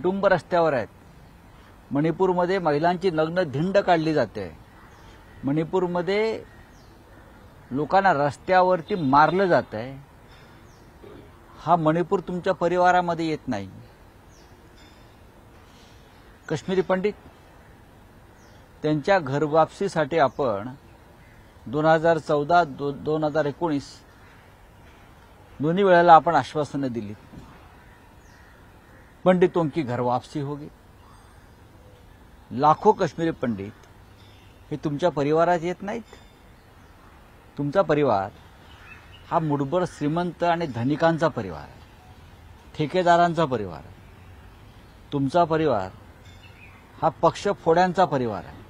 कुटुंब रस्त्यावर आहेत। मणिपूरमध्ये महिलांची नग्न धिंड काढली जाते। मणिपूरमध्ये लोकांना रस्त्यावरती मारलं जात आहे। हा मणिपूर तुमच्या परिवारामध्ये येत नाही। काश्मीरी पंडित त्यांच्या घरवापसीसाठी आपण 2014 2019 दोन्ही वेळेला आपण आश्वासनं दिली। पंडितों की घर वापसी होगी। लाखों काश्मीरी पंडित हे तुमच्या परिवारात येत नाहीत। तुमचा परिवार हा मुठभर श्रीमंत आणि धनिकांचा परिवार आहे, ठेकेदारांचा परिवार आहे। तुमचा परिवार हा पक्षफोड्यांचा परिवार आहे।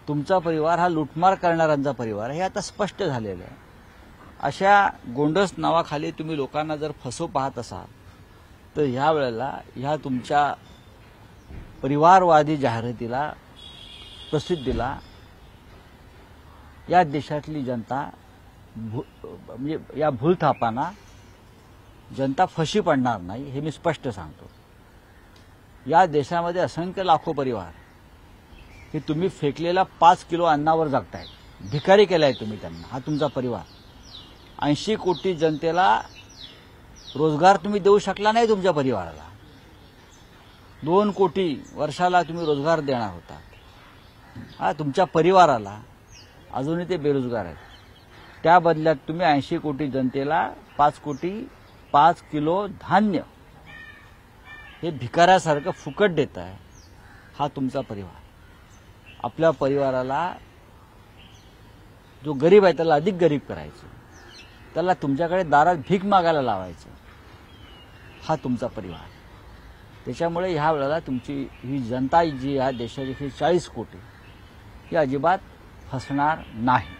तुमचा परिवार हा लुटमार करणाऱ्यांचा परिवार आहे, हे आता स्पष्ट झालेलं आहे। अशा गोंडस नावाखाली तुम्ही लोकांना जर फसव पाहत असाल तर ह्या वेळेला ह्या तुमच्या परिवारवादी जाहिरातीला प्रसिद्धीला या देशातली जनता म्हणजे या भूलथापांना जनता फशी पडणार नाही, हे मी स्पष्ट सांगतो। या देशामध्ये असंख्य लाखो परिवार हे तुम्ही फेकलेला 5 किलो अन्नावर जगताय, भिकारी केलाय तुम्ही त्यांना। हा तुमचा परिवार 80 कोटी जनतेला रोजगार तुम्ही देऊ शकला नाही। तुमच्या परिवाराला 2 कोटी वर्षाला तुम्ही रोजगार देणार होता। हा तुमच्या परिवाराला अजूनही ते बेरोजगार आहेत। त्या बदल्यात तुम्ही 80 कोटी जनतेला 5 किलो धान्य हे भिकाऱ्यासारखं फुकट देताय। हा तुमचा परिवार। आपल्या परिवाराला जो गरीब आहे त्याला अधिक गरीब करायचं, त्याला तुमच्याकडे दारात भीक मागायला लावायचं। हा तुमचा परिवार। त्याच्यामुळे ह्या वेळेला तुमची ही जनता जी या देशाची 40 कोटी ही अजिबात फसणार नाही।